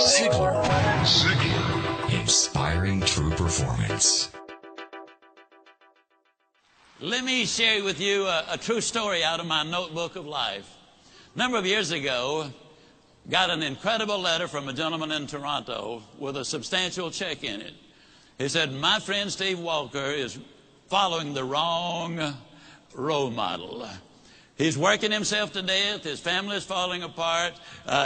Ziegler. Inspiring true performance. Let me share with you a true story out of my notebook of life. A number of years ago, got an incredible letter from a gentleman in Toronto with a substantial check in it. He said, my friend Steve Walker is following the wrong role model. He's working himself to death. His family is falling apart.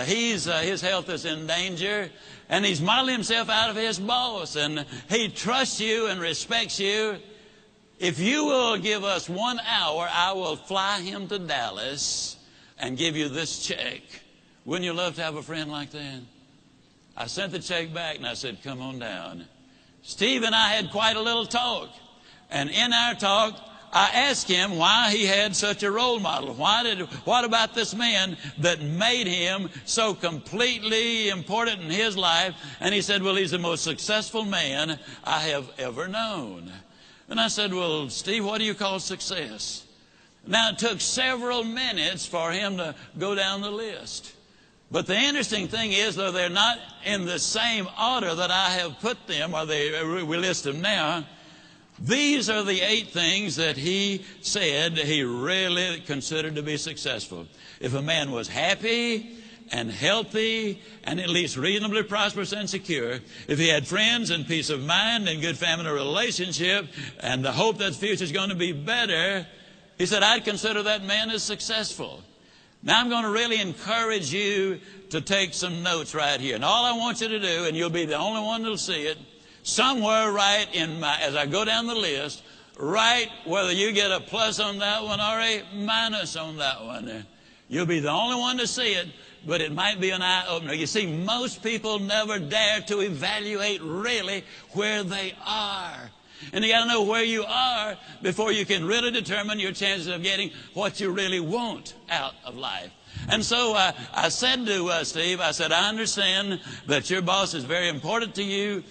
His health is in danger. And he's modeling himself out of his boss. And he trusts you and respects you. If you will give us 1 hour, I will fly him to Dallas and give you this check. Wouldn't you love to have a friend like that? I sent the check back and I said, come on down. Steve and I had quite a little talk. And in our talk, I asked him why he had such a role model. What about this man that made him so completely important in his life? And he said, well, he's the most successful man I have ever known. And I said, well, Steve, what do you call success? Now, it took several minutes for him to go down the list. But the interesting thing is, though they're not in the same order that I have put them, or we list them now, these are the 8 things that he said he really considered to be successful. If a man was happy and healthy and at least reasonably prosperous and secure, if he had friends and peace of mind and good family relationship and the hope that the future is going to be better, he said, I'd consider that man as successful. Now, I'm going to really encourage you to take some notes right here. And all I want you to do, and you'll be the only one that'll see it, somewhere right as I go down the list, write whether you get a plus on that one or a minus on that one. You'll be the only one to see it, but it might be an eye-opener. You see, most people never dare to evaluate really where they are. And you got to know where you are before you can really determine your chances of getting what you really want out of life. And so I said to Steve, I said, I understand that your boss is very important to you.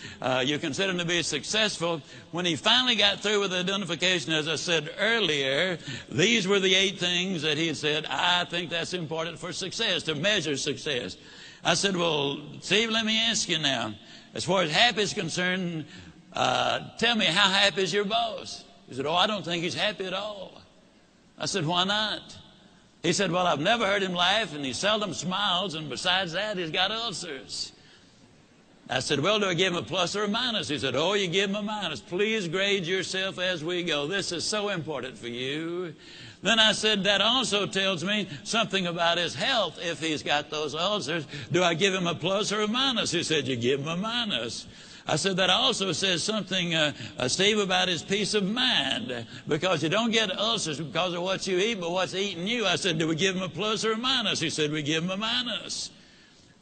You consider him to be successful. When he finally got through with the identification, as I said earlier, these were the 8 things that he had said, I think that's important for success, to measure success. I said, well, Steve, let me ask you now, as far as happy is concerned, tell me, how happy is your boss? He said, oh, I don't think he's happy at all. I said, why not? He said, well, I've never heard him laugh, and he seldom smiles, and besides that, he's got ulcers. I said, well, do I give him a plus or a minus? He said, oh, you give him a minus. Please grade yourself as we go. This is so important for you. Then I said, that also tells me something about his health if he's got those ulcers. Do I give him a plus or a minus? He said, you give him a minus. I said, that also says something, Steve, about his peace of mind, because you don't get ulcers because of what you eat, but what's eating you. I said, do we give him a plus or a minus? He said, we give him a minus.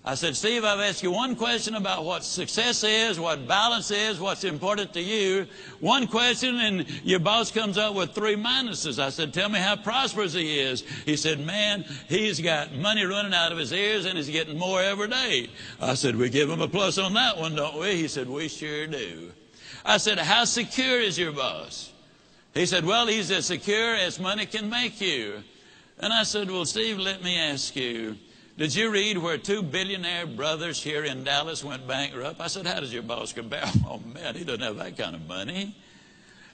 I said, Steve, I've asked you one question about what success is, what balance is, what's important to you. One question, and your boss comes up with 3 minuses. I said, tell me how prosperous he is. He said, man, he's got money running out of his ears, and he's getting more every day. I said, we give him a plus on that one, don't we? He said, we sure do. I said, how secure is your boss? He said, well, he's as secure as money can make you. And I said, well, Steve, let me ask you, did you read where 2 billionaire brothers here in Dallas went bankrupt? I said, how does your boss compare? Oh, man, he doesn't have that kind of money.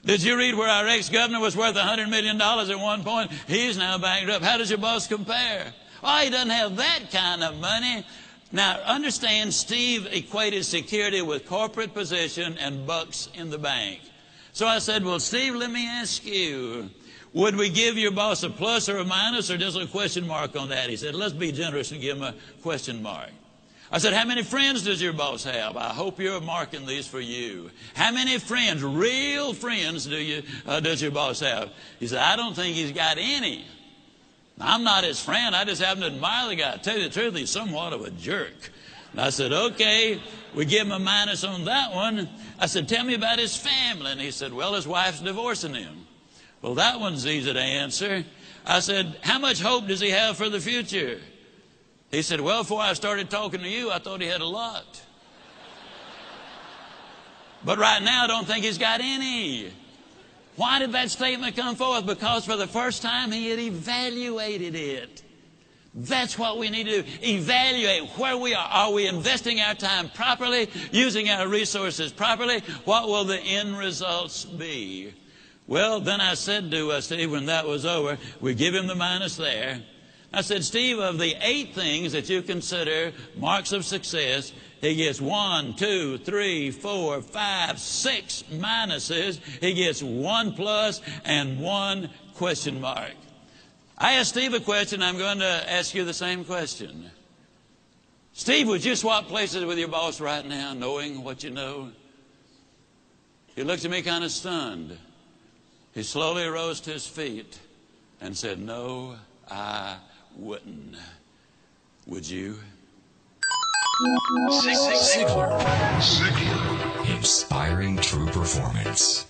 Did you read where our ex-governor was worth $100 million at one point? He's now bankrupt. How does your boss compare? Oh, he doesn't have that kind of money. Now, understand, Steve equated security with corporate position and bucks in the bank. So I said, well, Steve, let me ask you, would we give your boss a plus or a minus or just a question mark on that? He said, let's be generous and give him a question mark. I said, how many friends does your boss have? I hope you're marking these for you. How many friends, real friends, does your boss have? He said, I don't think he's got any. I'm not his friend. I just happen to admire the guy. To tell you the truth, he's somewhat of a jerk. And I said, okay, we give him a minus on that one. I said, tell me about his family. And he said, well, his wife's divorcing him. Well, that one's easy to answer. I said, how much hope does he have for the future? He said, well, before I started talking to you, I thought he had a lot. But right now, I don't think he's got any. Why did that statement come forth? Because for the first time, he had evaluated it. That's what we need to do. Evaluate where we are. Are we investing our time properly, using our resources properly? What will the end results be? Well, then I said to Steve when that was over, we give him the minus there. I said, Steve, of the 8 things that you consider marks of success, he gets 1, 2, 3, 4, 5, 6 minuses. He gets 1 plus and 1 question mark. I asked Steve a question. I'm going to ask you the same question. Steve, would you swap places with your boss right now, knowing what you know? He looked at me kind of stunned. He slowly rose to his feet and said, no, I wouldn't. Would you? Ziegler. Inspiring true performance.